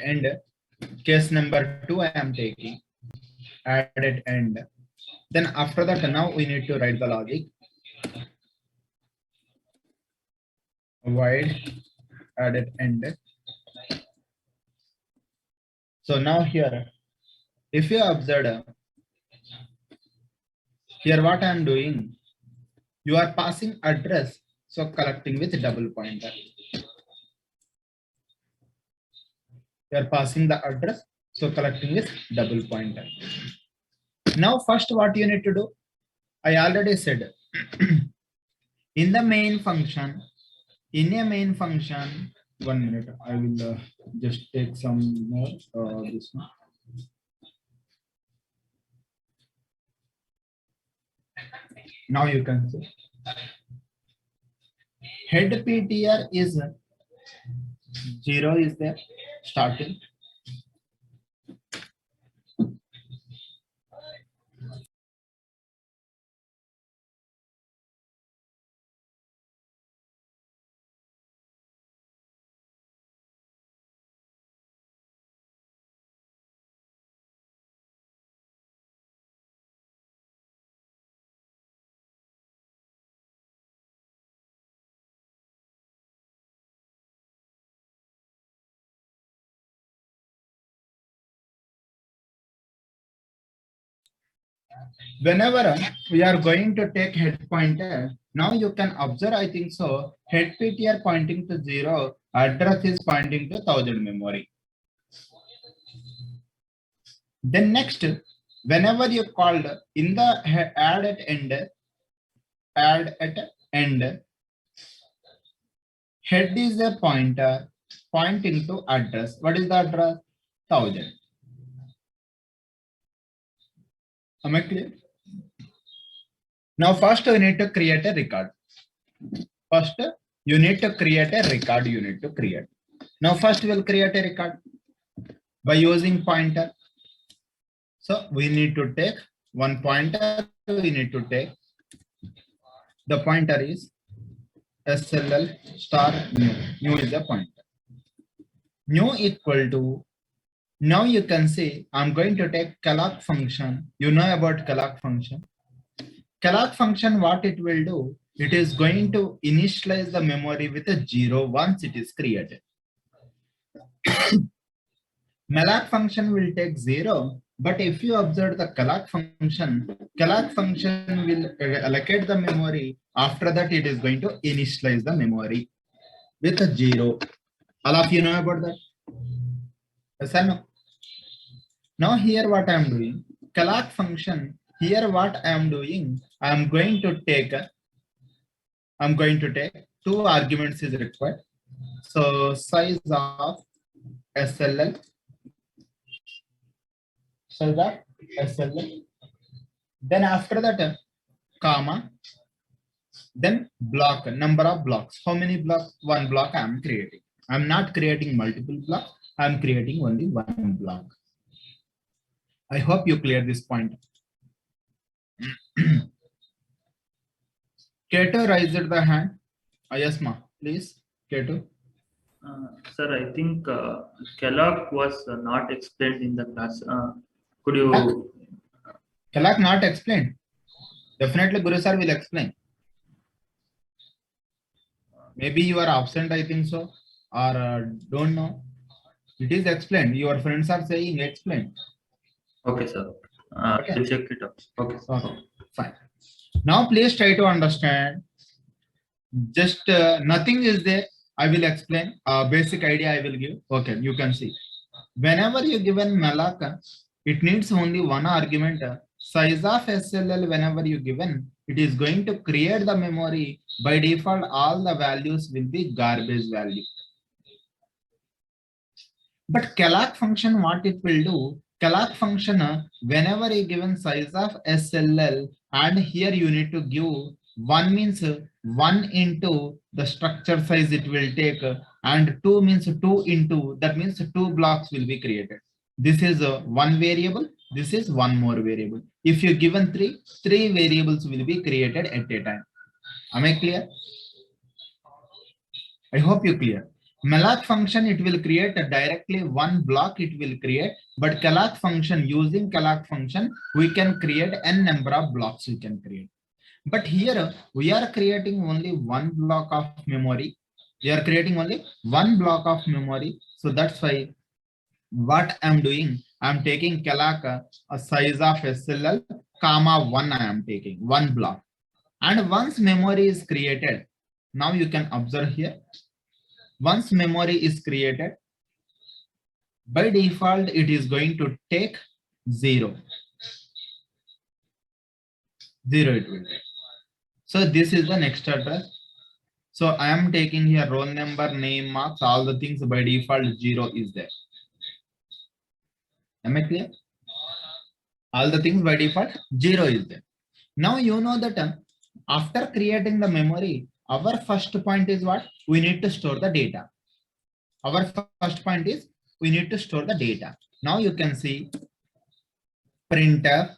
end. Case number 2 I am taking add at end. Then after that, now we need to write the logic. Void add at end. So now here, if you observe here, what I am doing, you are passing address, so collecting with double pointer. You are passing the address, so collecting with double pointer. Now first what you need to do, I already said in the main function, in a main function, 1 minute, I will just take some more this one. Now you can see head PTR is 0 is there starting. Whenever we are going to take head pointer, now you can observe, I think so, head PTR pointing to 0, address is pointing to 1000 memory. Then next, whenever you called in the add at end, head is a pointer pointing to address. What is the address? 1000. Am I clear? Now first you need to create a record. First you need to create a record. You need to create. Now first we'll create a record by using pointer. So we need to take one pointer. We need to take the pointer is SLL star new. New is the pointer. New equal to. Now you can see I'm going to take calloc function. You know about calloc function. Calloc function, what it will do, it is going to initialize the memory with a 0 once it is created. malloc function will take 0, but if you observe the calloc function will allocate the memory. After that, it is going to initialize the memory with a 0. All of you know about that? Yes or no? Now here what I am doing, calloc function, here what I am doing, I am going to take 2 arguments is required. So size of SLL, then after that comma, then block, number of blocks. How many blocks? 1 block I am creating. I am not creating multiple blocks. I am creating only 1 block. I hope you clear this point. Kato raised the hand. Yes, ma, please, Kato. Sir, I think calloc was not explained in the class. Could you? Calloc not explained. Definitely Guru sir will explain. Maybe you are absent, I think so, or don't know. It is explained. Your friends are saying explained. Okay, sir. Okay. We'll check it out. Okay. Okay, fine. Now please try to understand. Just nothing is there. I will explain. Basic idea I will give. Okay, you can see. Whenever you given malloc, it needs only 1 argument. Size of SLL, whenever you given, it is going to create the memory. By default, all the values will be garbage value. But calloc function, what it will do, calloc function, whenever you given size of SLL, and here you need to give 1 means 1 into the structure size it will take, and 2 means 2 into, that means 2 blocks will be created. This is 1 variable. This is 1 more variable. If you given 3 variables will be created at a time. Am I clear? I hope you clear. Malloc function, it will create directly one block, it will create, but calloc function, using calloc function, we can create n number of blocks we can create. But here we are creating only one block of memory. We are creating only one block of memory. So that's why what I'm doing, I'm taking calloc a size of SLL comma 1, I am taking one block. And once memory is created, now you can observe here, once memory is created, by default, it is going to take 0. 0 it will take. So this is the next address. So I am taking here roll number, name, marks, all the things by default 0 is there. Am I clear? All the things by default 0 is there. Now you know that after creating the memory, our first point is what? We need to store the data. Our first point is we need to store the data. Now you can see printer,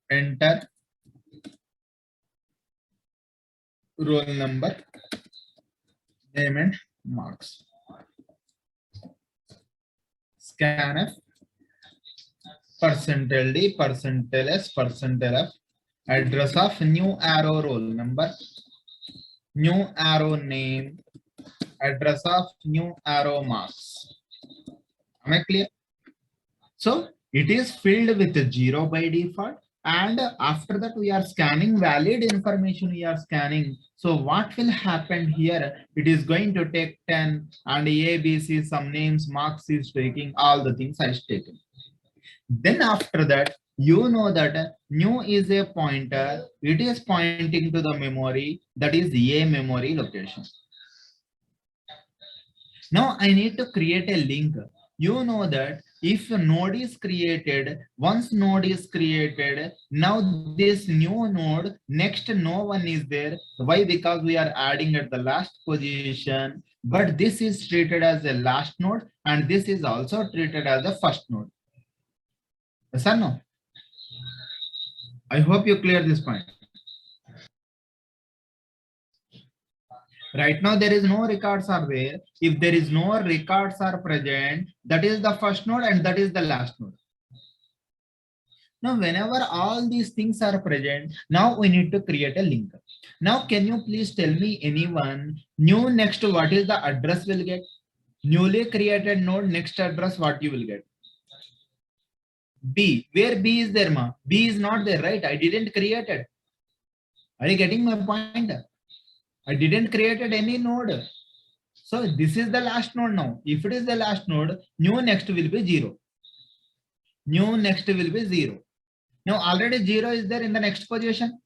enter roll number, name and marks. Scanf, %d, %s, %f, address of new arrow roll number, new arrow name, address of new arrow marks. Am I clear? So it is filled with 0 by default. And after that, we are scanning valid information. We are scanning. So what will happen here? It is going to take 10 and A, B, C, some names, marks is taking, all the things is taken. Then after that, you know that new is a pointer. It is pointing to the memory, that is A memory location. Now I need to create a link. You know that if a node is created, once node is created, now this new node, next no one is there. Why? Because we are adding at the last position, but this is treated as a last node and this is also treated as a first node. Yes or no? I hope you clear this point. Right now, there is no records are there. If there is no records are present, that is the first node and that is the last node. Now, whenever all these things are present, now we need to create a link. Now, can you please tell me anyone new next what is the address will get? Newly created node next address what you will get? B. Where B is there, ma? B is not there, right? I didn't create it. Are you getting my point? I didn't created any node. So this is the last node now. If it is the last node, new next will be 0. New next will be 0. Now already 0 is there in the next position.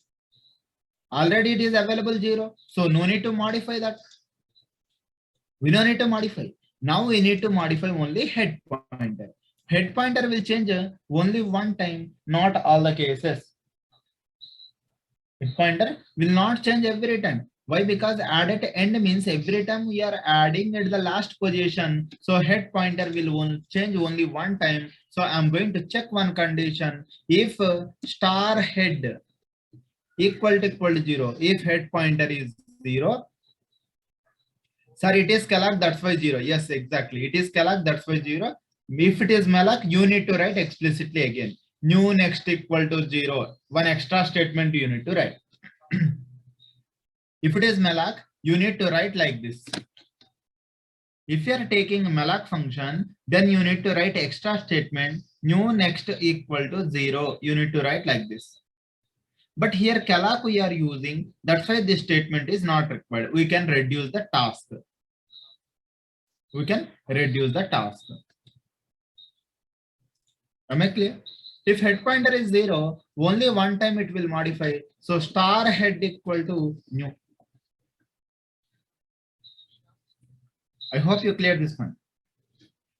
Already it is available 0. So no need to modify that. We don't need to modify. Now we need to modify only head pointer. Head pointer will change only one time, not all the cases. Head pointer will not change every time. Why? Because add at end means every time we are adding at the last position. So head pointer will change only one time. So I'm going to check one condition. If star head equal to 0, if head pointer is 0, sorry, it is calloc, that's why 0. Yes, exactly. It is calloc, that's why 0. If it is malloc, you need to write explicitly again. New next equal to 0. One extra statement you need to write. If it is malloc, you need to write like this. If you are taking malloc function, then you need to write extra statement new next equal to 0. You need to write like this. But here calloc we are using, that's why this statement is not required. We can reduce the task. We can reduce the task. Am I clear? If head pointer is 0, only one time it will modify. So star head equal to new. I hope you clear this one.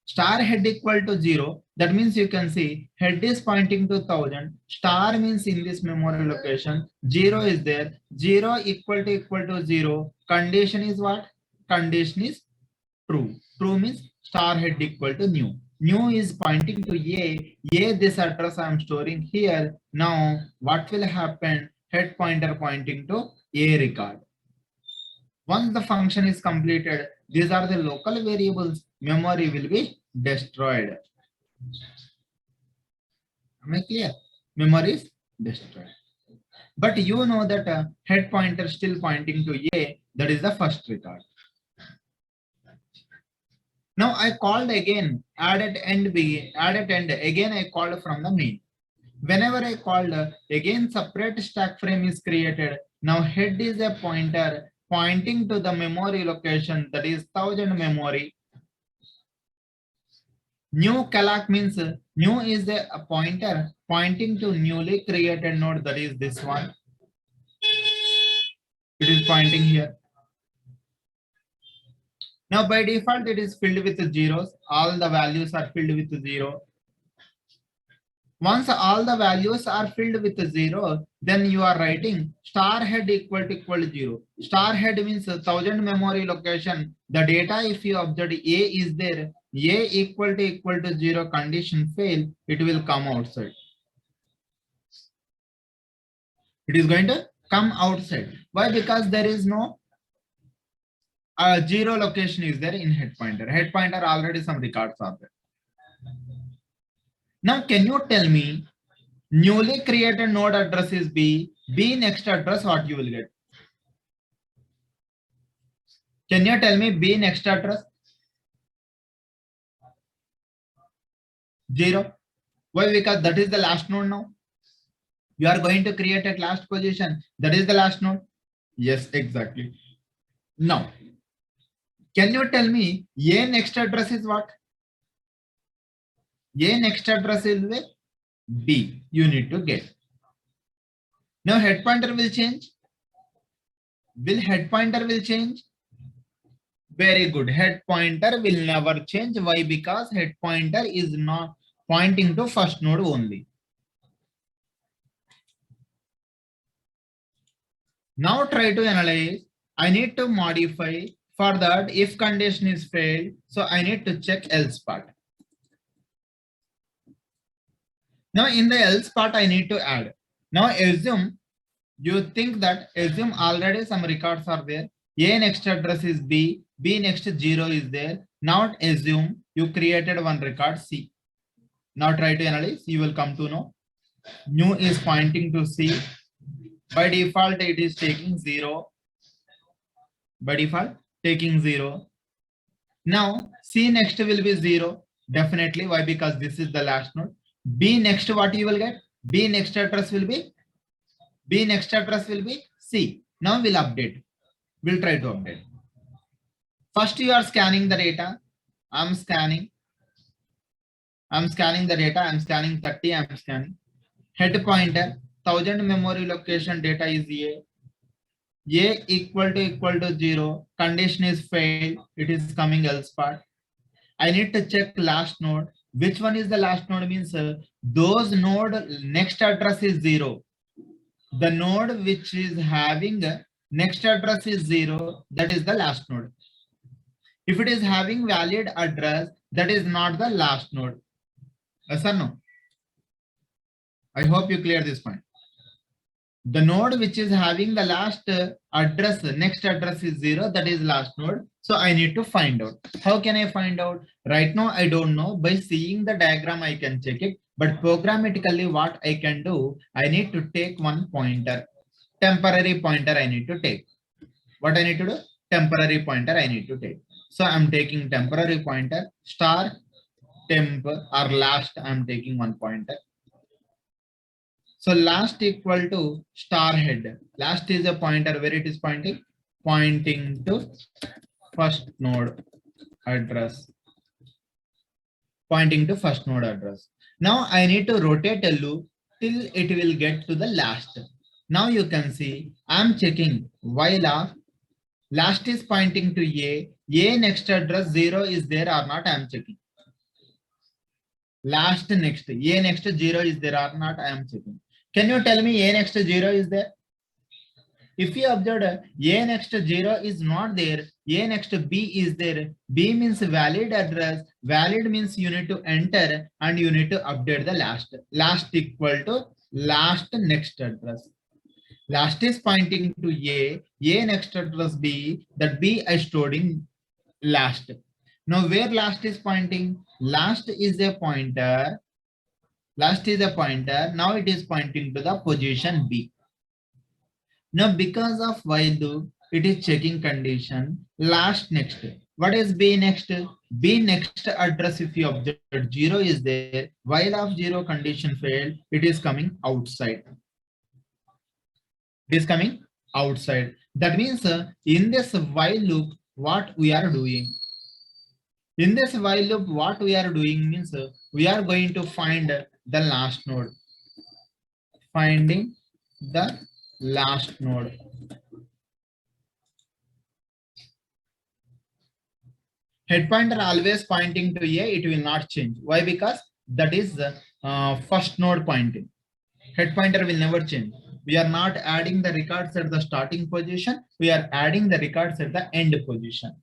Star head equal to 0. That means you can see head is pointing to 1000. Star means in this memory location. 0 is there. 0 equal to 0. Condition is what? Condition is true. True means star head equal to new. New is pointing to A. A, this address I am storing here. Now what will happen? Head pointer pointing to A record. Once the function is completed, these are the local variables, memory will be destroyed. Am I clear? Memory is destroyed. But you know that head pointer still pointing to A, that is the first record. Now I called again, add at end B, add at end, again I called from the main. Whenever I called, again separate stack frame is created. Now head is a pointer pointing to the memory location, that is 1000 memory. New calloc means new is a pointer pointing to newly created node, that is this one. It is pointing here. Now by default it is filled with zeros. All the values are filled with 0. Once all the values are filled with 0, then you are writing star head equal to 0. Star head means 1000 memory location. The data, if you observe A is there, A equal to 0 condition fail, it will come outside. It is going to come outside. Why? Because there is no 0 location is there in head pointer. Head pointer already some records are there. Now, can you tell me newly created node address is B, B next address, what you will get? Can you tell me B next address? 0. Why? Because that is the last node now. You are going to create at last position. That is the last node. Yes, exactly. Now, can you tell me A next address is what? A next address is the B. You need to get. Now head pointer will change. Will head pointer will change? Very good. Head pointer will never change. Why? Because head pointer is not pointing to first node only. Now try to analyze. I need to modify. For that, if condition is failed, so I need to check else part. Now in the else part, I need to add. Now assume, you think that assume already some records are there. A next address is B, B next 0 is there. Now assume you created one record C. Now try to analyze, you will come to know. New is pointing to C. By default, it is taking 0. By default, taking 0. Now C next will be 0. Definitely. Why? Because this is the last node. B next, what you will get? B next address will be C. Now we'll update. We'll try to update. First, you are scanning the data. I'm scanning the data. I'm scanning 30. I'm scanning. Head pointer, 1000 memory location data is A. A equal to 0. Condition is failed. It is coming else part. I need to check last node. Which one is the last node? Means those node next address is 0. The node which is having next address is 0, that is the last node. If it is having valid address, that is not the last node. Yes or no? I hope you clear this point. The node which is having the last address, next address is 0, that is last node. So I need to find out. How can I find out? Right now, I don't know. By seeing the diagram, I can check it. But programmatically, what I can do, I need to take one pointer. Temporary pointer I need to take. What I need to do? Temporary pointer I need to take. So I'm taking temporary pointer, star temp or last, I'm taking one pointer. So last equal to star head. Last is a pointer where it is pointing? Pointing to first node address. Pointing to first node address. Now I need to rotate a loop till it will get to the last. Now you can see I'm checking while last is pointing to A next address 0 is there or not, I'm checking. Last next, A next 0 is there or not, I am checking. Can you tell me A next 0 is there? If you observe A next 0 is not there, A next B is there. B means valid address. Valid means you need to enter and you need to update the last. Last equal to last next address. Last is pointing to A next address B, that B I stored in last. Now where last is pointing? Last is a pointer. Last is a pointer. Now it is pointing to the position B. Now because of while loop, it is checking condition. Last next. What is B next? B next address, if you observe 0 is there. While of 0 condition failed, it is coming outside. It is coming outside. That means in this while loop, what we are doing? In this while loop, what we are doing means we are going to find the last node. Finding the last node. Head pointer always pointing to A, it will not change. Why? Because that is the first node pointing. Head pointer will never change. We are not adding the records at the starting position. We are adding the records at the end position.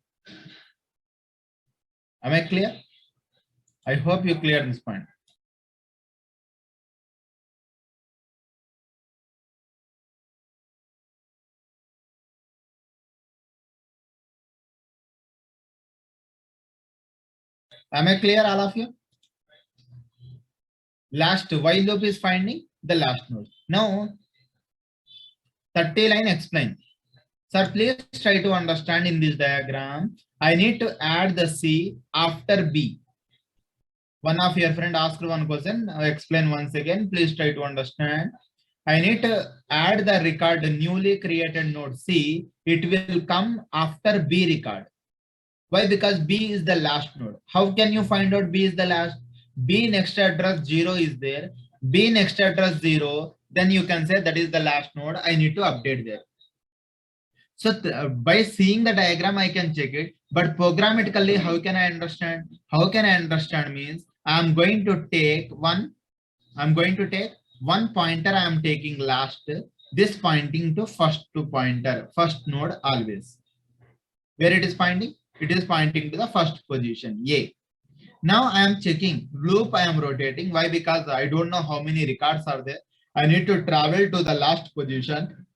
Am I clear? I hope you clear this point. Am I clear, all of you? Last while loop is finding the last node. Now 30 line explain. Sir, please try to understand in this diagram. I need to add the C after B. One of your friend asked one question. I explain once again. Please try to understand. I need to add the record newly created node C. It will come after B record. Why? Because B is the last node. How can you find out B is the last? B next address 0 is there. B next address 0. Then you can say that is the last node. I need to update there. So by seeing the diagram, I can check it. But programmatically, how can I understand? How can I understand means I'm going to take one pointer. I am taking last. This pointing to first pointer, first node always. Where it is pointing? It is pointing to the first position, A. Now I am checking loop. I am rotating. Why? Because I don't know how many records are there. I need to travel to the last position.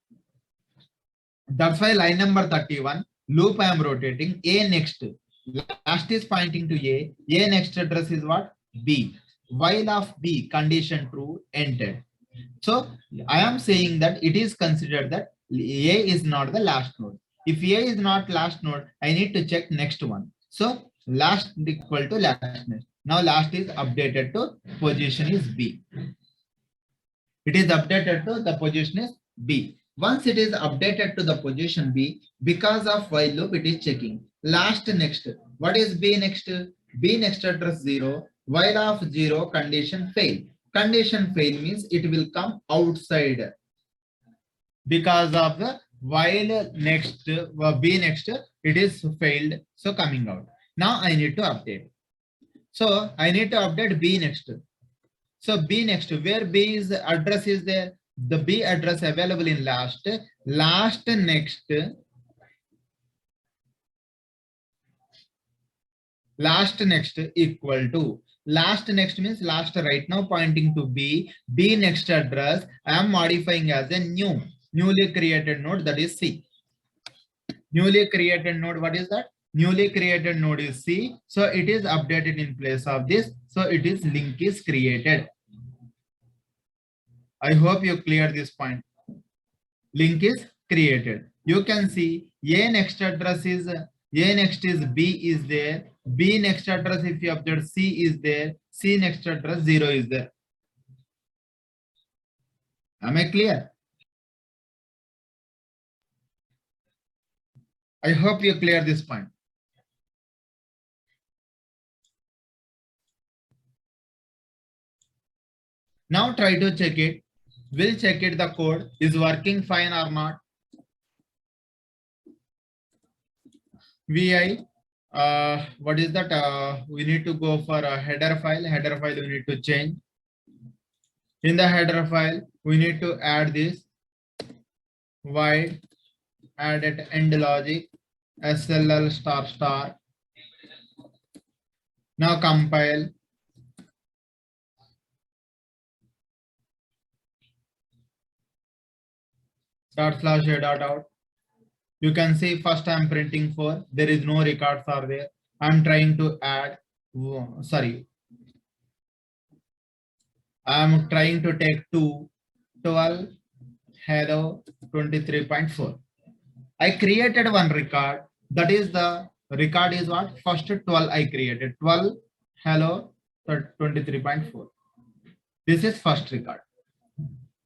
That's why line number 31, loop I am rotating. A next. Last is pointing to A. A next address is what? B. While of B, condition true, entered. So I am saying that it is considered that A is not the last node. If A is not last node, I need to check next one. So last equal to last next. Now last is updated to position is B. It is updated to the position is B. Once it is updated to the position B, because of while loop, it is checking. Last next. What is B next? B next address 0. While of 0, condition fail. Condition fail means it will come outside. Because of the while next, B next, it is failed. So coming out. Now I need to update. So I need to update B next. So B next, where B's address is there? The B address available in last next equal to last next means last right now pointing to B. B next address I am modifying as a newly created node, that is C. Newly created node, what is that? Newly created node is C. So it is updated in place of this. So it is link is created. I hope you clear this point. Link is created. You can see A next address is A next is B is there. B next address, if you observe, C is there. C next address 0 is there. Am I clear? I hope you clear this point. Now try to check it. We'll check it, the code is working fine or not. VI, what is that? We need to go for a header file. Header file we need to change. In the header file, we need to add this void add at end logic SLL star star. Now compile. dot slash a dot out. You can see first I'm printing 4. There is no records are there. I'm trying to add, sorry. I'm trying to take 2, 12, hello, 23.4. I created one record. That is the record is what? First 12 I created. 12, hello, 23.4. This is first record.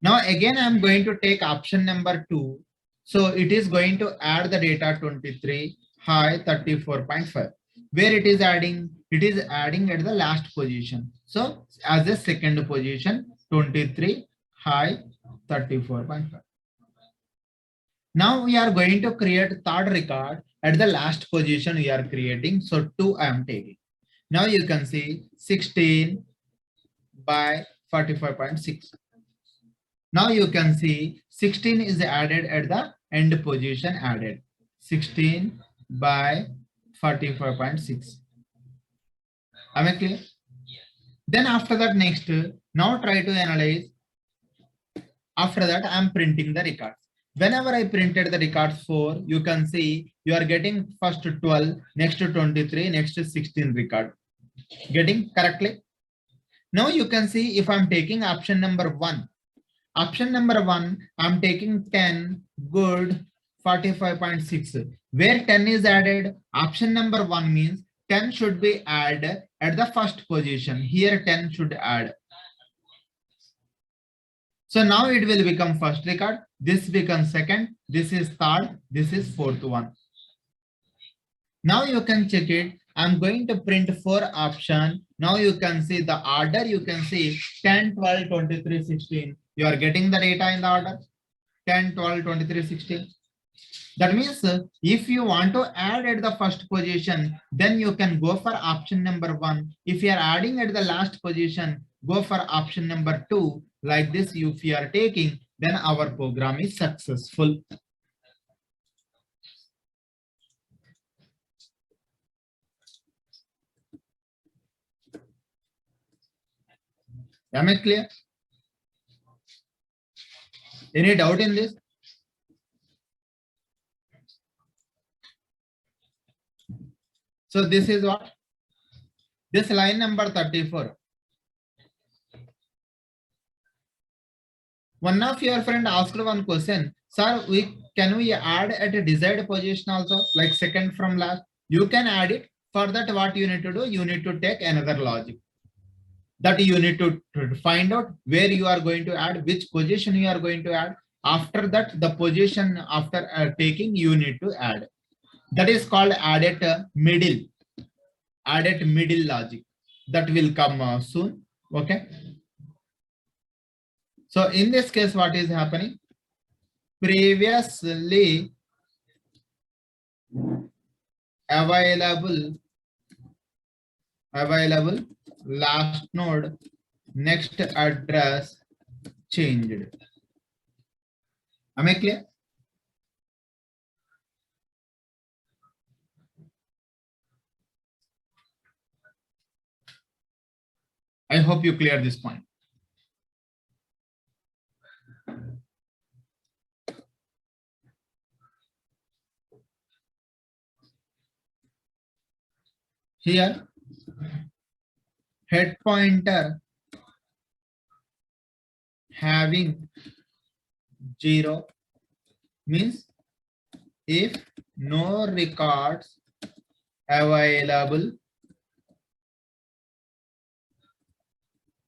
Now again, I'm going to take option number 2. So it is going to add the data 23, high 34.5. Where it is adding? It is adding at the last position. So as a second position, 23, high 34.5. Now we are going to create third record at the last position we are creating. So 2 I am taking. Now you can see 16 by 45.6. Now you can see 16 is added at the end position added. 16 by 45.6. Am I clear? Then after that next, now try to analyze. After that I am printing the records. Whenever I printed the records 4, you can see you are getting first 12, next to 23, next to 16 record. Getting correctly? Now you can see if I'm taking option number 1. Option number 1, I'm taking 10, good, 45.6. Where 10 is added, option number 1 means 10 should be added at the first position. Here 10 should add. So now it will become first record. This becomes second. This is third. This is fourth one. Now you can check it. I'm going to print 4 option. Now you can see the order. You can see 10, 12, 23, 16. You are getting the data in the order 10, 12, 23, 16. That means if you want to add at the first position, then you can go for option number 1. If you are adding at the last position, go for option number 2. Like this, if you are taking, then our program is successful. Am I clear? Any doubt in this? So this is what? This line number 34. One of your friend asked one question, sir, can we add at a desired position also, like second from last? You can add it. For that, what you need to do? You need to take another logic. That you need to find out where you are going to add, which position you are going to add. After that, the position after taking, you need to add. That is called add at middle. Add at middle logic. That will come soon. Okay. So in this case, what is happening? Previously available last node next address changed. Am I clear? I hope you clear this point. Here, head pointer having 0 means if no records available,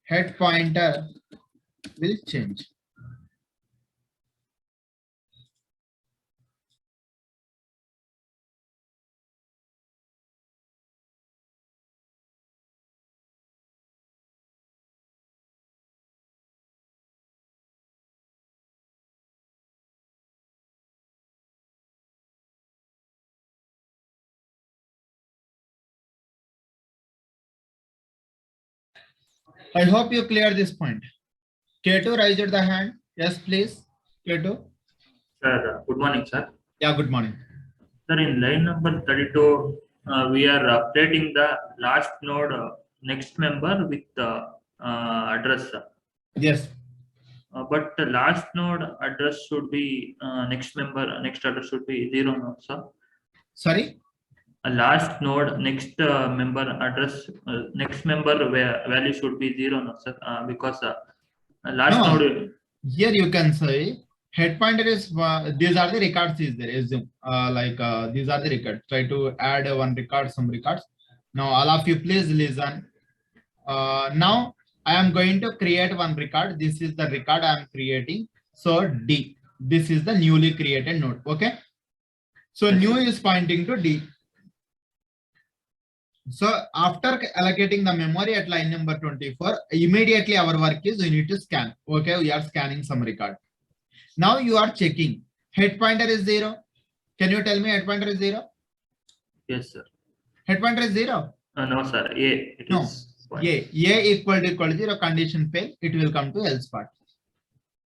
head pointer will change. I hope you clear this point. K2 raised the hand. Yes, please. K2. Sir, good morning, sir. Yeah, good morning. Sir, in line number 32, we are updating the last node next member with the address. Yes. But the last node address should be next address should be 0, no, sir. Sorry. A last node next member address next member value should be 0, no, sir. Because last No. node. Here you can say head pointer is these are the records is there. Assume these are the records. Try to add one record, some records. Now all of you please listen. Now I am going to create one record. This is the record I am creating. So D. This is the newly created node. Okay. So new is pointing to D. So after allocating the memory at line number 24, immediately our work is we need to scan. Okay, we are scanning some record. Now you are checking. Head pointer is 0. Can you tell me head pointer is 0? Yes, sir. Head pointer is 0? No, sir. A. It No. is A equal to 0, condition fail, it will come to else part.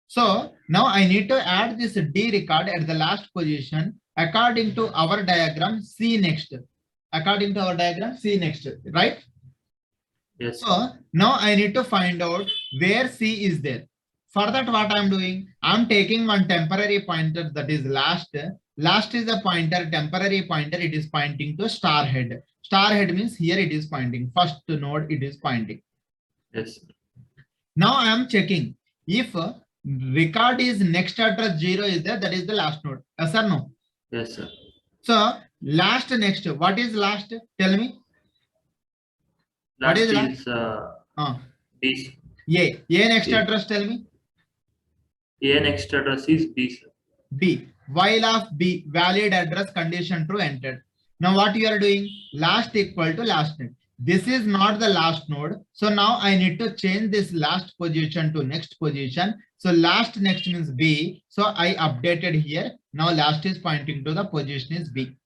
So now I need to add this D record at the last position according to our diagram C next. According to our diagram C next, right? Yes. So now I need to find out where C is there. For that, what I'm doing, I'm taking one temporary pointer, that is last. Last is a pointer, temporary pointer, it is pointing to star head. Star head means here it is pointing. First node it is pointing. Yes. Now I am checking if record is next address 0 is there, that is the last node. Yes or no? Yes, sir. So last next, what is last? Tell me. Last What is B. A next address, tell me. A next address is B, sir. B. While of B, valid address condition true entered. Now what you are doing? Last equal to last node. This is not the last node. So now I need to change this last position to next position. So last next means B. So I updated here. Now last is pointing to the position is B.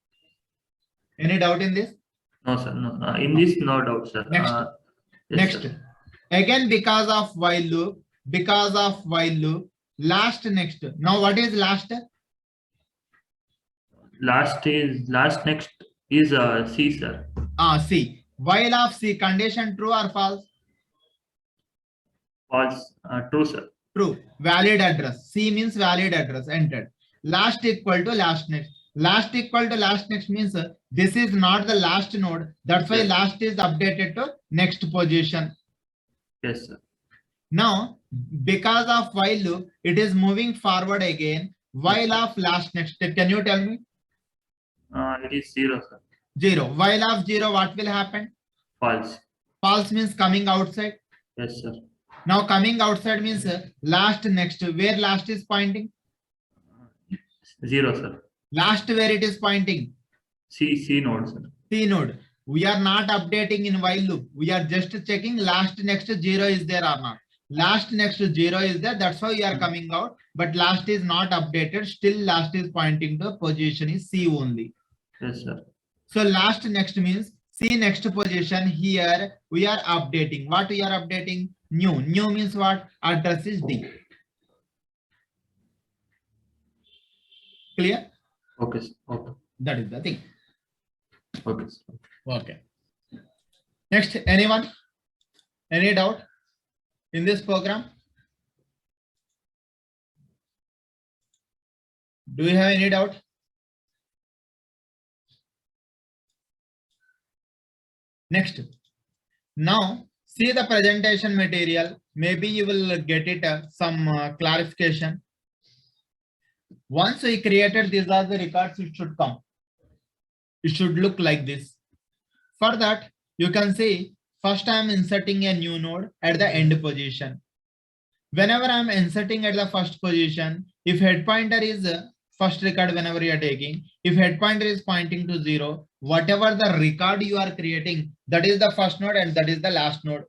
Any doubt in this? No, sir. No. In this, no doubt, sir. Next. Yes, Next. sir. Again, because of while loop, last next. Now what is last? Last next is C, sir. C. While of C, condition true or false? False. True, sir. True. Valid address. C means valid address entered. Last equal to last next. Last equal to last next means this is not the last node. That's why Yes. last is updated to next position. Yes, sir. Now, because of while loop, it is moving forward again. While of last next. Can you tell me? It is 0, sir. 0. While of 0, what will happen? False. False means coming outside. Yes, sir. Now coming outside means last next. Where last is pointing? 0, sir. Last where it is pointing? C node, sir. C node. We are not updating in while loop. We are just checking last next 0 is there or not. Last next 0 is there. That's why we are coming out. But last is not updated. Still last is pointing to position is C only. Yes, sir. So last next means C next position. Here we are updating. What we are updating? New. New means what? Address is D. Clear? Okay, sir. Okay. That is the thing. Okay, sir. Okay. Next, anyone? Any doubt in this program? Do you have any doubt? Next. Now, see the presentation material. Maybe you will get it some clarification. Once we created these are the records, it should come. It should look like this. For that, you can see first I am inserting a new node at the end position. Whenever I am inserting at the first position, if head pointer is first record whenever you are taking, if head pointer is pointing to 0, whatever the record you are creating, that is the first node and that is the last node.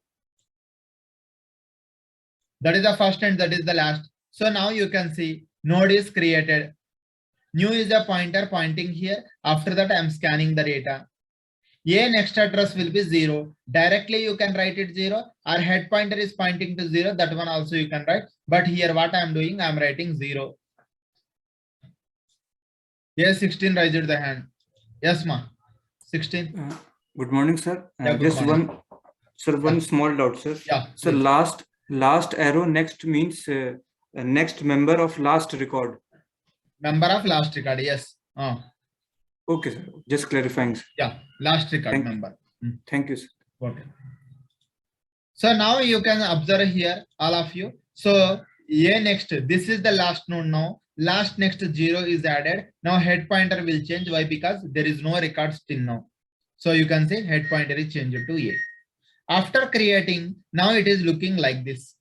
That is the first and that is the last. So now you can see node is created. New is a pointer pointing here. After that, I am scanning the data. A next address will be 0. Directly you can write it 0. Our head pointer is pointing to 0. That one also you can write. But here what I am doing, I am writing 0. Yes, 16 raised the hand. Yes, ma. 16. Good morning, sir. Yeah, good Just morning. one small doubt, sir. Yeah. So please. last arrow next means next member of last record. Member of last record, yes. Okay, sir. Just clarifying, sir. Yeah, last record Thank you. member. Thank you, sir. Okay. So now you can observe here, all of you. So A next, this is the last node now. Last next 0 is added. Now head pointer will change. Why? Because there is no record still now. So you can say head pointer is changed to A. After creating, now it is looking like this.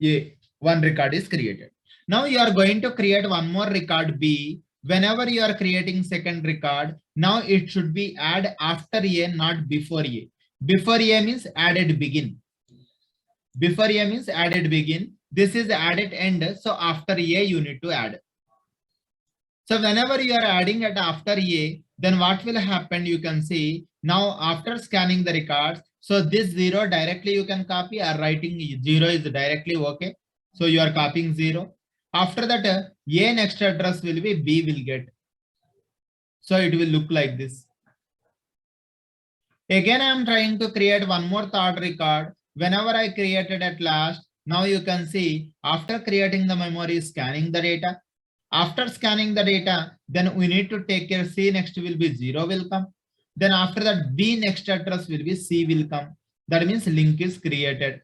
A, one record is created. Now you are going to create one more record B. Whenever you are creating second record, now it should be add after A, not before A. Before A means added begin. Before A means added begin. This is added end. So after A, you need to add. So whenever you are adding at after A, then what will happen? You can see now after scanning the records. So this 0 directly you can copy, or writing 0 is directly okay. So you are copying 0. After that, A next address will be B will get. So it will look like this. Again, I am trying to create one more third record. Whenever I created at last, now you can see after creating the memory, scanning the data. After scanning the data, then we need to take care. C next will be 0 will come. Then after that, B next address will be C will come. That means link is created.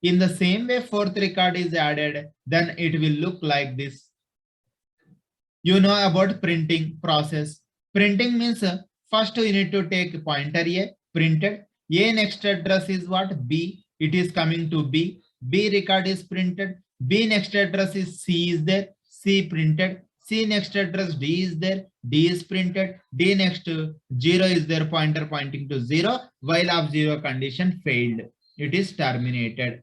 In the same way, fourth record is added, then it will look like this. You know about printing process. Printing means first you need to take pointer A, printed. A next address is what? B. It is coming to B. B record is printed. B next address is C is there. C printed. C next address D is there. D is printed. D next 0 is there, pointer pointing to 0. While of 0 condition failed. It is terminated.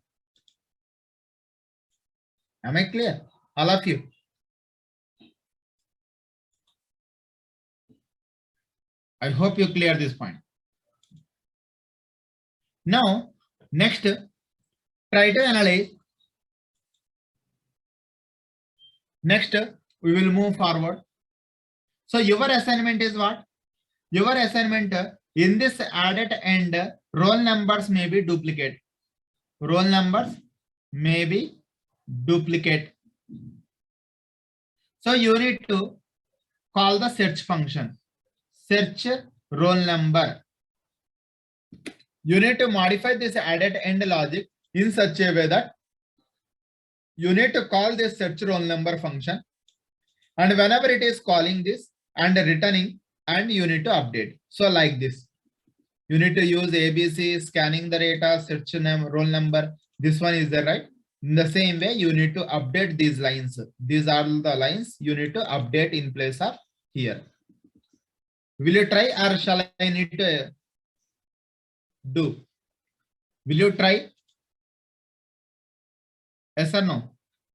Am I clear? All of you? I hope you clear this point. Now, next, try to analyze. Next, we will move forward. So your assignment is what? Your assignment in this added end, roll numbers may be duplicate. Roll numbers may be duplicate. So you need to call the search function. Search roll number. You need to modify this added end logic in such a way that you need to call this search roll number function, and whenever it is calling this and returning, and you need to update. So like this, you need to use ABC, scanning the data, search name, roll number. This one is there, right? In the same way, you need to update these lines. These are the lines you need to update in place of here. Will you try, or shall I need to do? Will you try? Yes or no?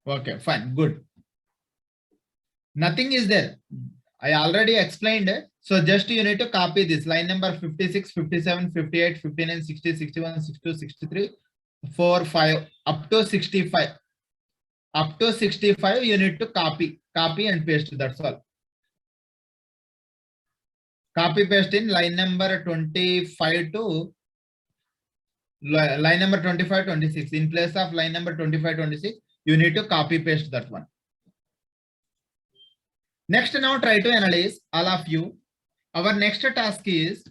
Okay, fine, good. Nothing is there. I already explained. So just you need to copy this line number 56, 57, 58, 59, 60, 61, 62, 63, 4, 5, up to 65. Up to 65, you need to copy and paste. That's all. Copy paste in line number 25 to line number 25, 26. In place of line number 25, 26, you need to copy paste that one. Next, now try to analyze, all of you. Our next task is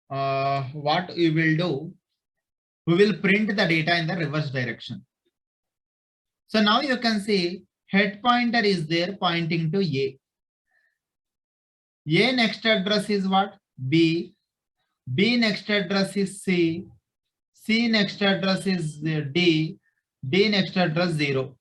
what we will do. We will print the data in the reverse direction. So now you can see head pointer is there pointing to A. A next address is what? B. B next address is C. C next address is D. D next address 0.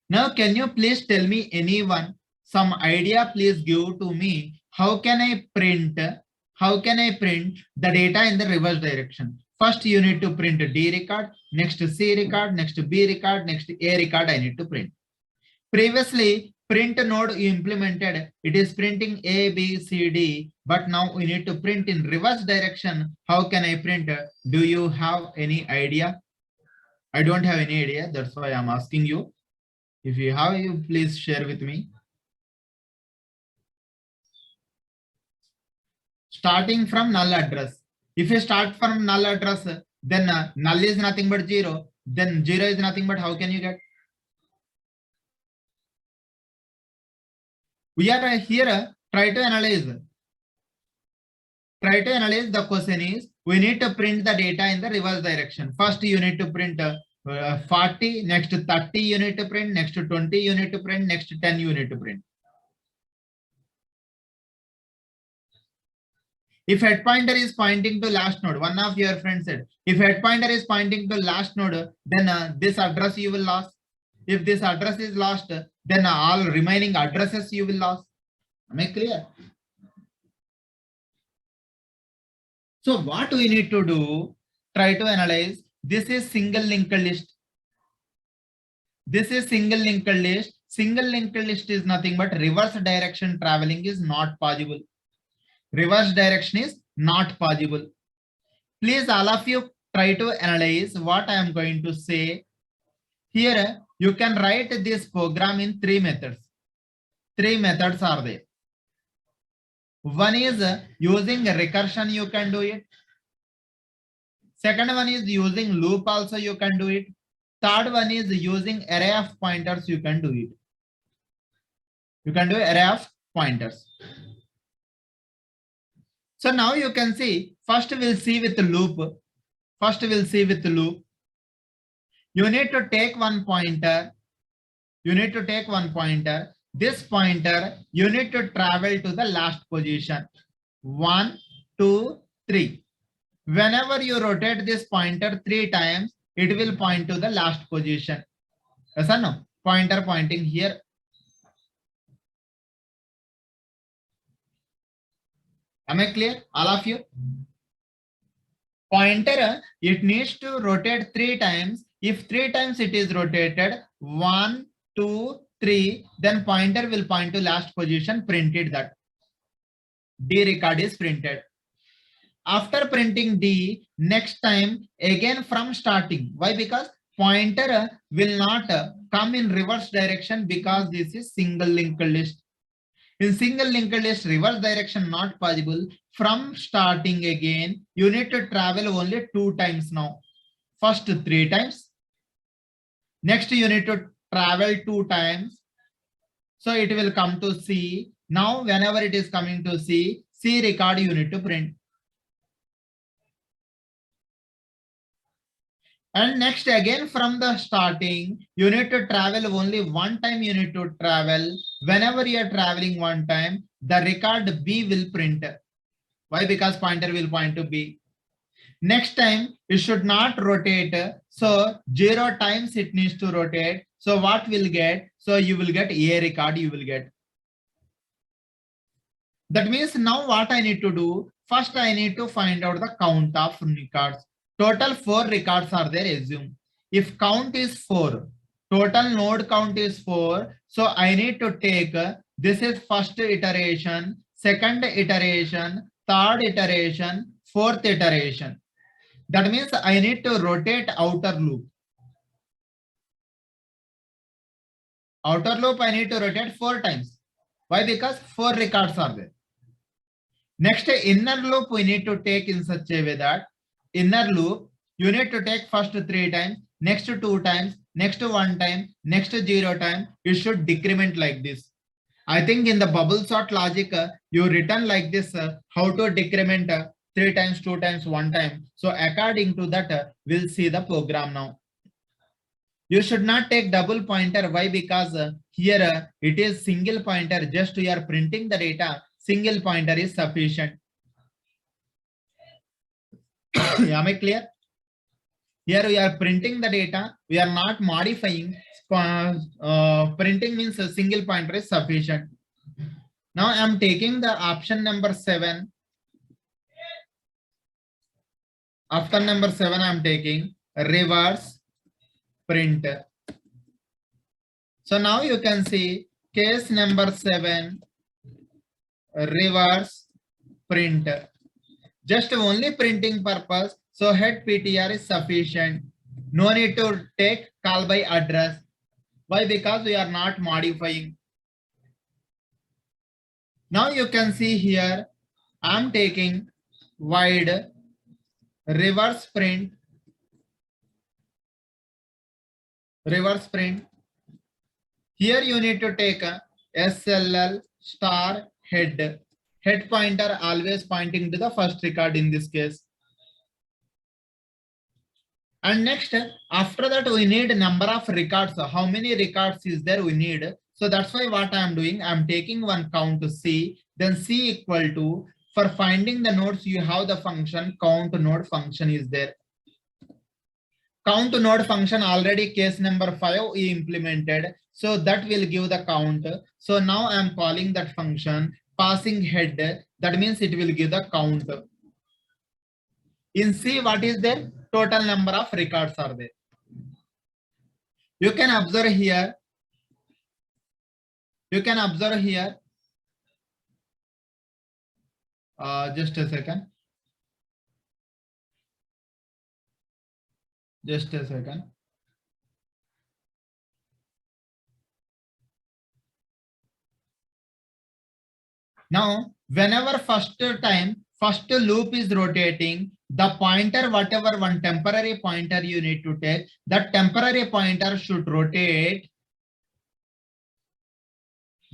Now, can you please tell me, anyone, some idea please give to me, how can I print the data in the reverse direction? First, you need to print a D record, next C record, next B record, next A record I need to print. Previously, print node you implemented, it is printing A, B, C, D, but now we need to print in reverse direction. How can I print? Do you have any idea? I don't have any idea. That's why I'm asking you. If you have, you please share with me. Starting from null address. If you start from null address, then null is nothing but 0, then 0 is nothing but how can you get? We are here try to analyze. Try to analyze the question is we need to print the data in the reverse direction. First you need to print 40, next 30 you need to print, next 20 you need to print, next 10 you need to print. If head pointer is pointing to last node, one of your friends said, if head pointer is pointing to last node, then this address you will lose. If this address is lost, then all remaining addresses you will lose. Am I clear? So what we need to do, try to analyze, this is single linked list. This is single linked list. Single linked list is nothing but reverse direction traveling is not possible. Reverse direction is not possible. Please all of you try to analyze what I am going to say. Here you can write this program in 3 methods. 3 methods are there. One is using recursion, you can do it. Second one is using loop also you can do it. Third one is using array of pointers, you can do it. You can do array of pointers. So now you can see, first we'll see with the loop. First we'll see with the loop. You need to take one pointer. You need to take one pointer. This pointer, you need to travel to the last position. 1, 2, 3. Whenever you rotate this pointer 3 times, it will point to the last position. Yes or no? Pointer pointing here. Am I clear? All of you? Pointer, it needs to rotate 3 times. If 3 times it is rotated, 1, 2, 3, then pointer will point to last position, printed that. D record is printed. After printing D, next time again from starting. Why? Because pointer will not come in reverse direction because this is single linked list. In single linked list, reverse direction not possible. From starting again, you need to travel only 2 times now. First 3 times. Next you need to travel 2 times. So it will come to C. Now whenever it is coming to C record you need to print. And next again from the starting, you need to travel only 1 time you need to travel. Whenever you are traveling 1 time, the record B will print. Why? Because pointer will point to B. Next time it should not rotate. So 0 times it needs to rotate. So what will get? So you will get A record you will get. That means now what I need to do? First I need to find out the count of records. Total 4 records are there, assume. If count is 4, total node count is 4. So I need to take, this is first iteration, second iteration, third iteration, fourth iteration. That means I need to rotate outer loop. Outer loop I need to rotate 4 times. Why? Because 4 records are there. Next inner loop we need to take in such a way that inner loop you need to take first 3 times, next 2 times, next 1 time, next 0 time. You should decrement like this. I think in the bubble sort logic you written like this how to decrement 3 times, 2 times, 1 time. So according to that we'll see the program now. You should not take double pointer. Why? Because here it is single pointer. Just we are printing the data. Single pointer is sufficient. Am I clear? Here we are printing the data. We are not modifying. Printing means a single pointer is sufficient. Now I am taking the option number 7. After number 7, I am taking reverse print. So now you can see case number 7, reverse print. Just only printing purpose. So head PTR is sufficient. No need to take call by address. Why? Because we are not modifying. Now you can see here, I'm taking wide reverse print reverse print. Here you need to take a SLL star head. Head pointer always pointing to the first record in this case. And next, after that, we need number of records. How many records is there we need? So that's why what I am doing, I am taking one count to C, then C equal to, for finding the nodes, you have the function count node function is there. Count node function already case number 5 we implemented. So that will give the count. So now I am calling that function passing head. That means it will give the count. In C, what is there? Total number of records are there. You can observe here. Just a second. Now, whenever first loop is rotating, the pointer, whatever one temporary pointer you need to take, that temporary pointer should rotate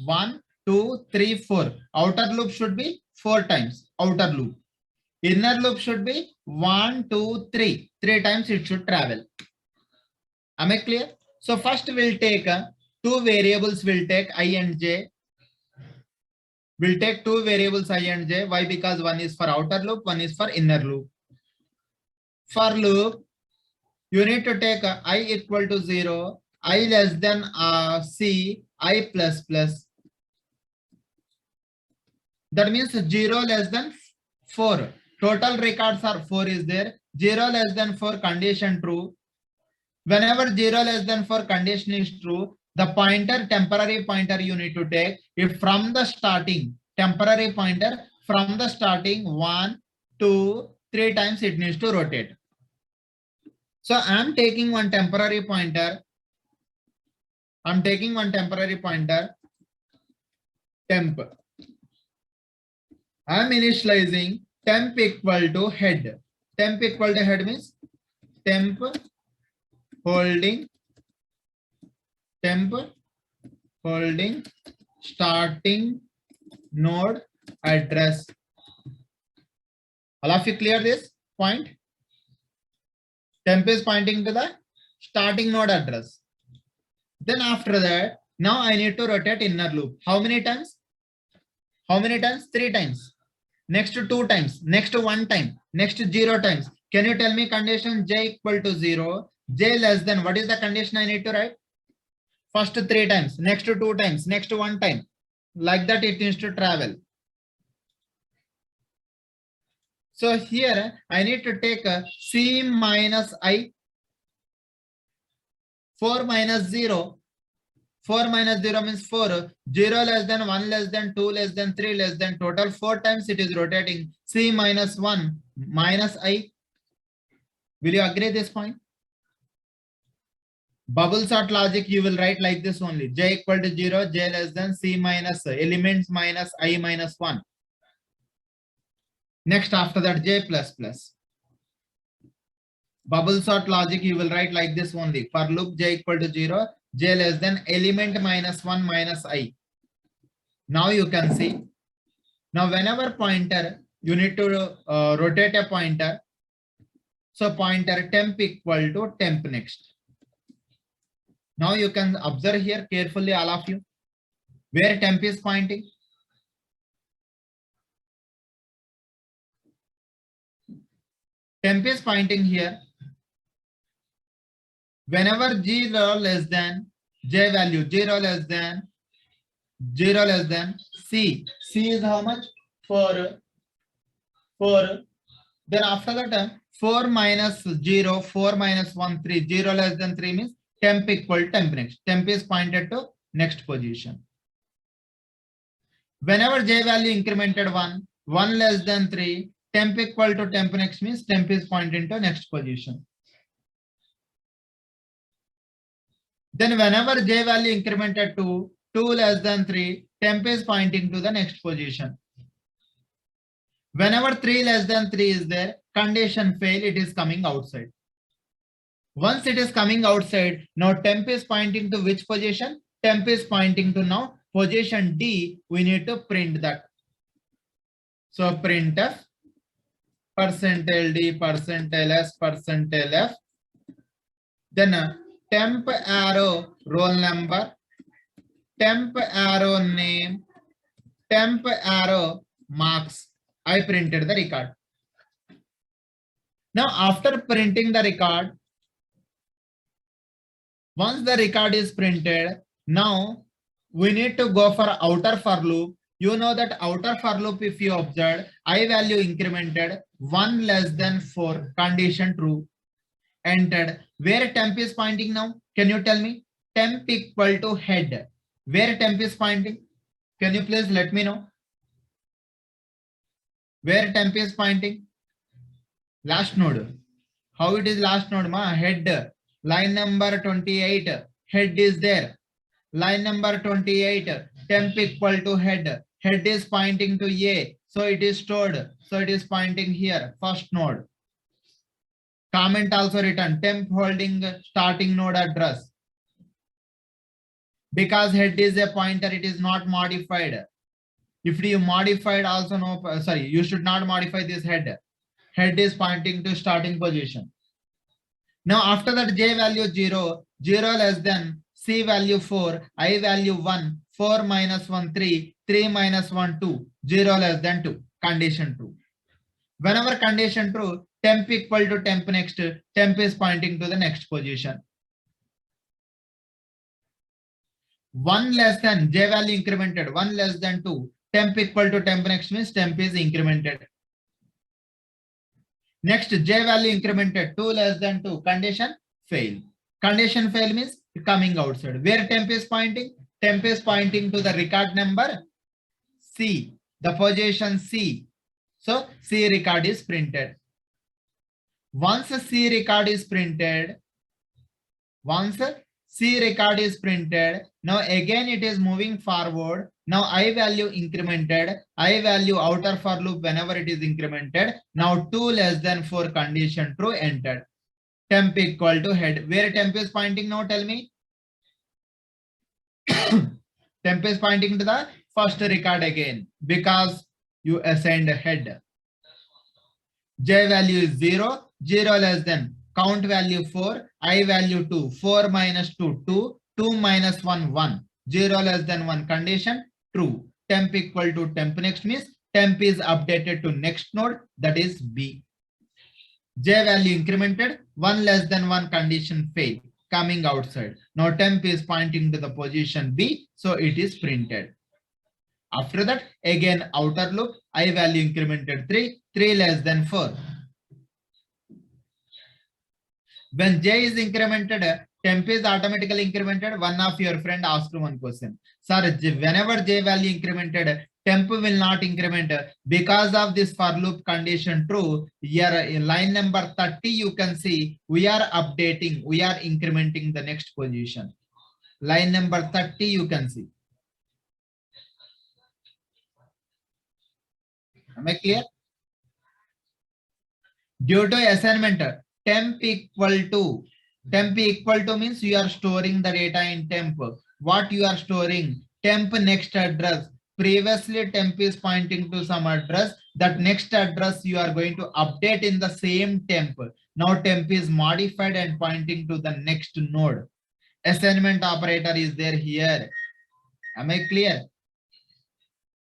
1, 2, 3, 4. Outer loop should be 4 times. Outer loop. Inner loop should be 1, 2, 3. 3 times it should travel. Am I clear? So first we'll take two variables. We'll take I and j. We'll take two variables I and j. Why? Because one is for outer loop, one is for inner loop. For loop, you need to take I equal to 0, I less than C, I plus plus. That means 0 less than 4. Total records are 4 is there. 0 less than 4 condition true. Whenever 0 less than 4 condition is true, the pointer, temporary pointer you need to take, if from the starting, temporary pointer, from the starting 1, 2, 3 times it needs to rotate. So I am taking one temporary pointer. Temp. I am initializing temp equal to head. Temp equal to head means temp holding starting node address. All of you clear this point? Temp is pointing to the starting node address. Then after that, now I need to rotate inner loop. How many times? 3 times. Next 2 times. Next 1 time. Next 0 times. Can you tell me condition j equal to 0? J less than, what is the condition I need to write? First 3 times. Next 2 times. Next 1 time. Like that it needs to travel. So here I need to take a C minus I. 4 minus 0. 4 minus 0 means 4. 0 less than 1 less than 2 less than 3 less than total 4 times it is rotating. C minus 1 minus I. Will you agree this point? Bubble sort logic you will write like this only. J equal to 0, j less than C minus elements minus I minus 1. Next after that j plus plus. Bubble sort logic you will write like this only. For loop j equal to 0, j less than element minus 1 minus I. Now you can see. Now whenever pointer, you need to rotate a pointer. So pointer temp equal to temp next. Now you can observe here carefully all of you. Where temp is pointing. Temp is pointing here. Whenever 0 less than j value, 0 less than C. C is how much? 4. Then after that 4 minus 0, 4 minus 1, 3. 0 less than 3 means temp equal temp next. Temp is pointed to next position. Whenever j value incremented 1, 1 less than 3, temp equal to temp next means temp is pointing to next position. Then whenever j value incremented to 2 less than 3, temp is pointing to the next position. Whenever 3 less than 3 is there, condition fail, it is coming outside. Once it is coming outside, now temp is pointing to which position? Temp is pointing to now position D. We need to print that. So printf %d %s %f. Then temp arrow roll number, temp arrow name, temp arrow marks. I printed the record. Now after printing the record, once the record is printed, now we need to go for outer for loop. You know that outer for loop, if you observe, I value incremented 1 less than 4, condition true, entered. Where temp is pointing now? Can you tell me? Temp equal to head. Where temp is pointing? Can you please let me know? Where temp is pointing? Last node. How it is last node, ma? Head. Line number 28. Head is there. Line number 28. Temp equal to head. Head is pointing to A. So it is stored. So it is pointing here. First node. Comment also written. Temp holding starting node address. Because head is a pointer, it is not modified. If you modified also no, sorry, you should not modify this head. Head is pointing to starting position. Now after that J value 0, 0 less than C value 4, I value 1, 4 minus 1, 3, 3 minus 1, 2, 0 less than 2, condition true. Whenever condition true, temp equal to temp next, temp is pointing to the next position. 1 less than J value incremented, 1 less than 2, temp equal to temp next means temp is incremented. Next J value incremented, 2 less than 2, condition fail. Condition fail means coming outside. Where temp is pointing? Temp is pointing to the record number C, the position C. So C record is printed. Once a C record is printed, now again it is moving forward. Now I value incremented, I value outer for loop whenever it is incremented. Now 2 less than 4, condition true, entered. Temp equal to head. Where temp is pointing now? Tell me. Temp is pointing to the first record again because you assigned a head. J value is 0, 0 less than count value 4, I value 2, 4 minus 2, 2, 2 minus 1, 1, 0 less than 1, condition true. Temp equal to temp next means temp is updated to next node, that is B. J value incremented, 1 less than 1, condition fail, coming outside. Now temp is pointing to the position B, so it is printed. After that, again outer loop, I value incremented 3, 3 less than 4. When J is incremented, temp is automatically incremented. One of your friend asked one question. Sir, whenever J value incremented, temp will not increment. Because of this for loop condition true, here in line number 30, you can see we are updating, we are incrementing the next position. Line number 30, you can see. Am I clear? Due to assignment, temp equal to means you are storing the data in temp. What you are storing? Temp next address. Previously temp is pointing to some address. That next address you are going to update in the same temp. Now temp is modified and pointing to the next node. Assignment operator is there here. Am I clear?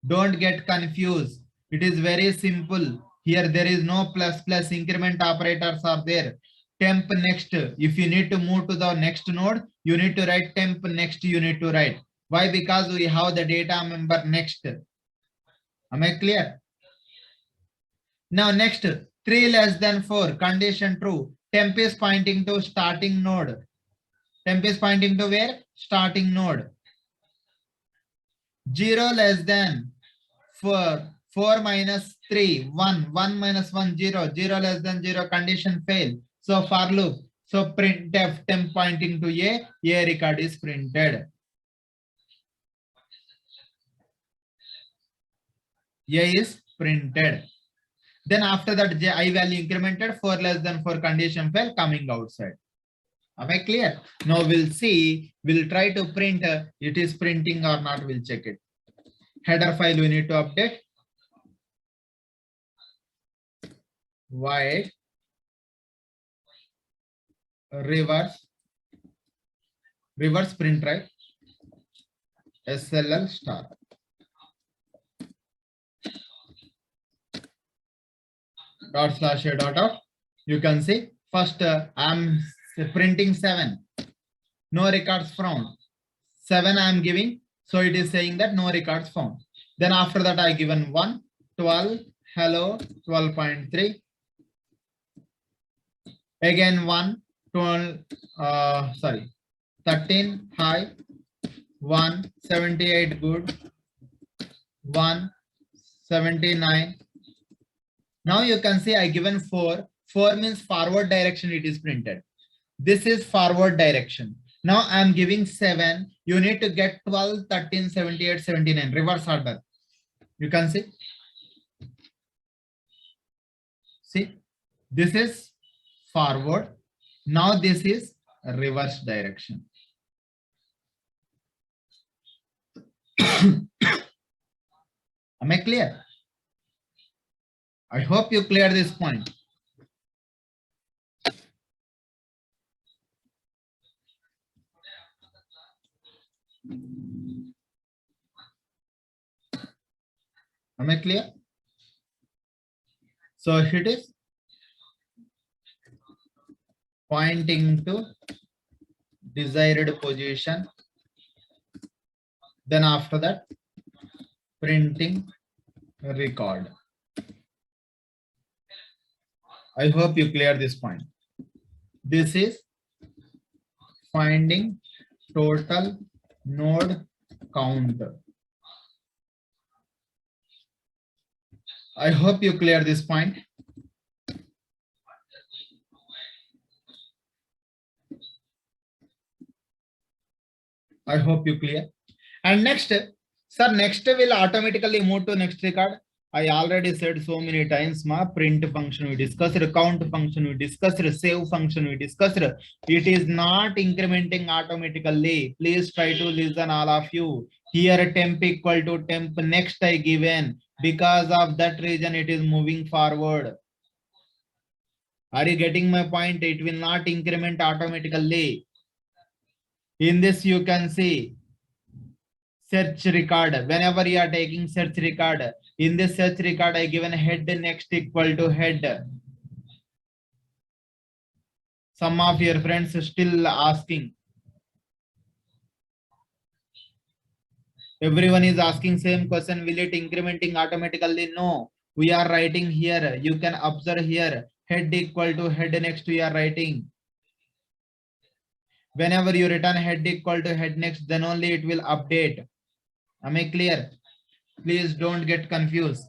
Don't get confused. It is very simple. Here there is no plus plus, increment operators are there. Temp next. If you need to move to the next node, you need to write temp next, you need to write. Why? Because we have the data member next. Am I clear? Now next, 3 less than 4, condition true. Temp is pointing to starting node. Temp is pointing to where? Starting node. 0 less than 4, 4 minus 3, 1, 1 minus 1, 0, 0 less than 0, condition fail. So for loop, so printf temp pointing to A record is printed. A is printed. Then after that, I value incremented, 4 less than 4, condition fail, coming outside. Am I clear? Now we'll see, we'll try to print, it is printing or not, we'll check it. Header file we need to update. Void reverse print, right? SLL star. Dot slash a dot out. You can see first I'm printing 7. No records found. 7 I am giving. So it is saying that no records found. Then after that I given 1, 12, hello, 12.3. Again 1, 12, 13, hi, 1, 78, good, 1, 79. Now you can see I given 4. 4 means forward direction it is printed. This is forward direction. Now I am giving 7. You need to get 12, 13, 78, 79. Reverse order. You can see. See, this is forward. Now this is reverse direction. Am I clear? I hope you clear this point. Am I clear? So it is pointing to desired position. Then after that, printing record. I hope you clear this point. This is finding total node count. I hope you clear this point. I hope you clear. And next, sir, next will automatically move to next record. I already said so many times, print function we discussed, count function we discussed, save function we discussed. It is not incrementing automatically. Please try to listen, all of you. Here temp equal to temp next I given. Because of that reason, it is moving forward. Are you getting my point? It will not increment automatically. In this, you can see search record. Whenever you are taking search record, in this search record, I given head next equal to head. Some of your friends are still asking. Everyone is asking same question. Will it incrementing automatically? No. We are writing here. You can observe here. Head equal to head next we are writing. Whenever you return head equal to head next, then only it will update. Am I clear? Please don't get confused.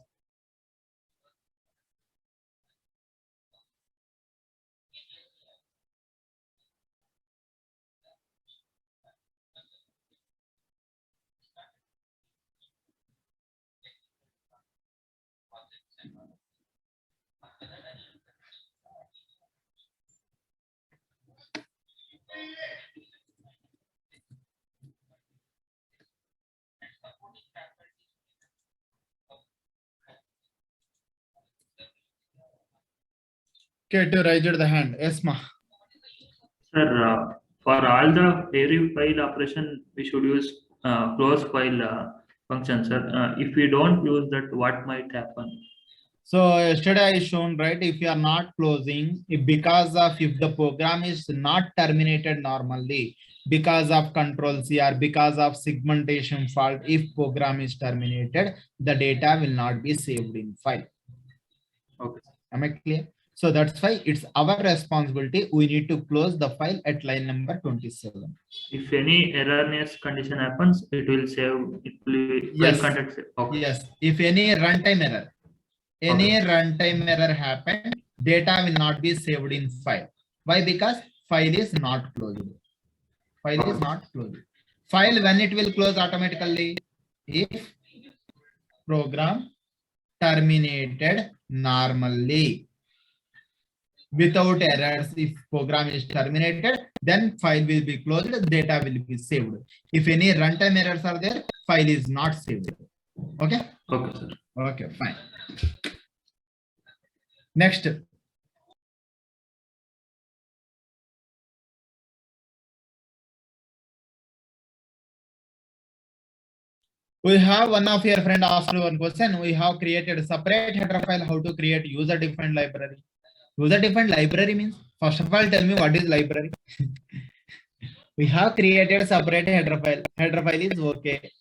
Okay, to raise the hand. Yes, ma. Sir, for all the query file operation, we should use close file function, sir. If we don't use that, what might happen? So yesterday I shown, right, if you are not closing, if the program is not terminated normally, because of control C or because of segmentation fault, if program is terminated, the data will not be saved in file. Okay. Am I clear? So that's why it's our responsibility. We need to close the file at line number 27. If any erroneous condition happens, it will save. It will Yes. file content save. Okay. Yes. If any runtime error, runtime error happened, data will not be saved in file. Why? Because file is not closed. File is not closed. File, when it will close automatically, if program terminated normally. without errors. If program is terminated, then file will be closed, data will be saved. If any runtime errors are there, file is not saved. Okay. Okay, sir. Okay, fine. Next. We have one of your friend asked one question. We have created a separate header file. How to create user defined library? User defined library means, first of all, tell me what is library. We have created separate header file. Header file is okay.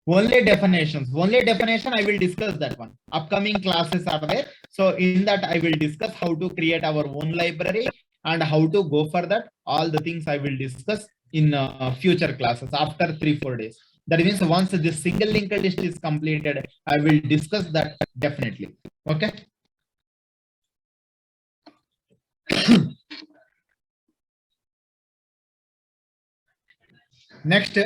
Only definitions. Only definition, I will discuss that one. Upcoming classes are there. So in that, I will discuss how to create our own library and how to go for that. All the things I will discuss in future classes after 3-4 days. That means once this single linked list is completed, I will discuss that definitely. Okay. Next.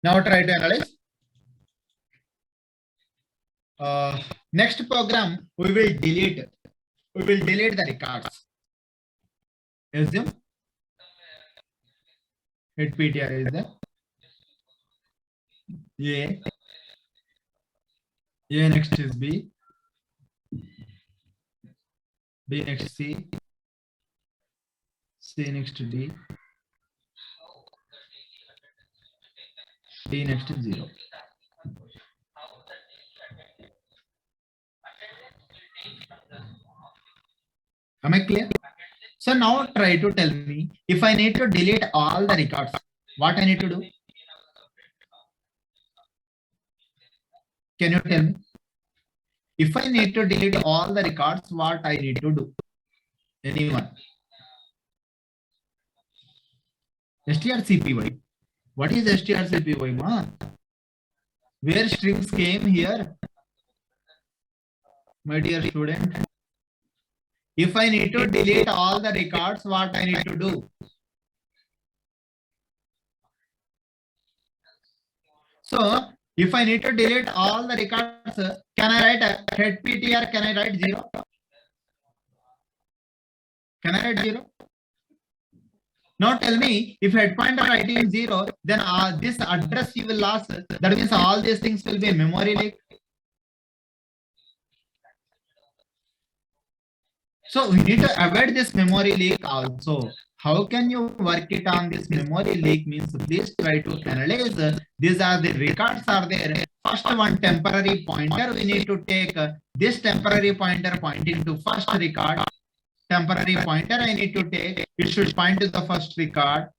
Now try to analyze. Next program, we will delete the records. Assume head PTR is there. A next is B. B next C. C next D. D next is 0. Am I clear? So now try to tell me, if I need to delete all the records, what I need to do? Can you tell me? If I need to delete all the records, what I need to do? Anyone? strcpy. What is strcpy, ma? Where strings came here? My dear student. If I need to delete all the records, what I need to do? So, if I need to delete all the records, can I write a head PTR? Can I write 0? Can I write 0? Now tell me, if head pointer writing 0, then this address you will lose. That means all these things will be memory leak. So we need to avoid this memory leak also. How can you work it on this memory leak means, please try to analyze. These are the records are there. First one temporary pointer, we need to take this temporary pointer pointing to first record. Temporary pointer I need to take, it should point to the first record.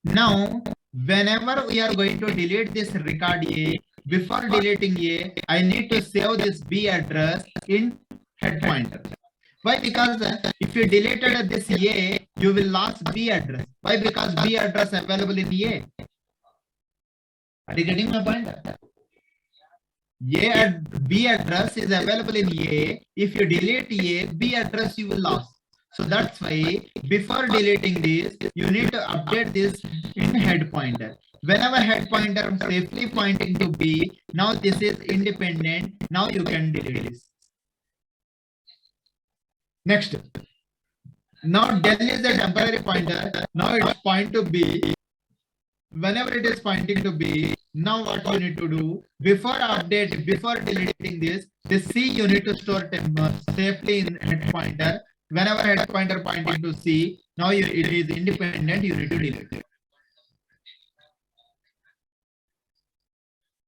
Now, whenever we are going to delete this record A, before deleting A, I need to save this B address in head pointer. Why? Because if you deleted this A, you will lose B address. Why? Because B address available in A. Are you getting my point? B address is available in A. If you delete A, B address you will lose. So that's why before deleting this, you need to update this in head pointer. Whenever head pointer safely pointing to B, now this is independent. Now you can delete this. Next. Now del is a temporary pointer. Now it's point to B. Whenever it is pointing to B, now what you need to do, before update, before deleting this C you need to store safely in head pointer. Whenever head pointer pointing to C, now it is independent, you need to delete it.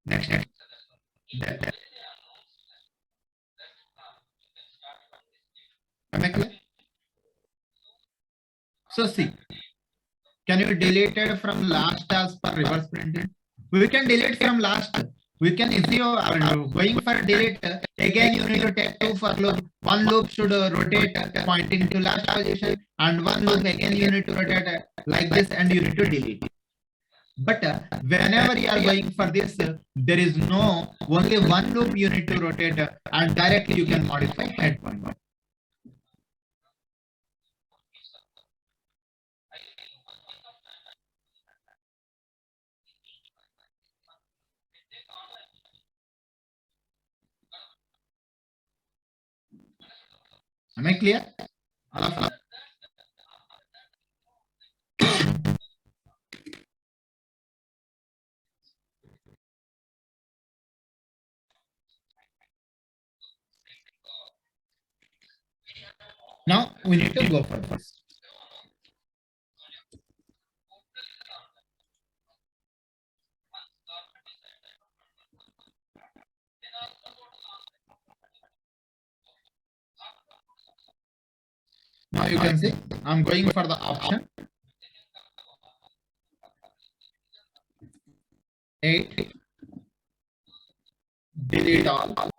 Next. Am I clear? So see, can you delete it from last as per reverse printing? We can delete from last. We can, if you are going for delete, again you need to take 2 for loop. One loop should rotate pointing to last position, and one loop again you need to rotate like this, and you need to delete. But whenever you are going for this, there is no, only one loop you need to rotate, and directly you can modify head pointer. Am I clear? All of you? Now we need to go for this. Now you can see I'm going for the option 8, delete all,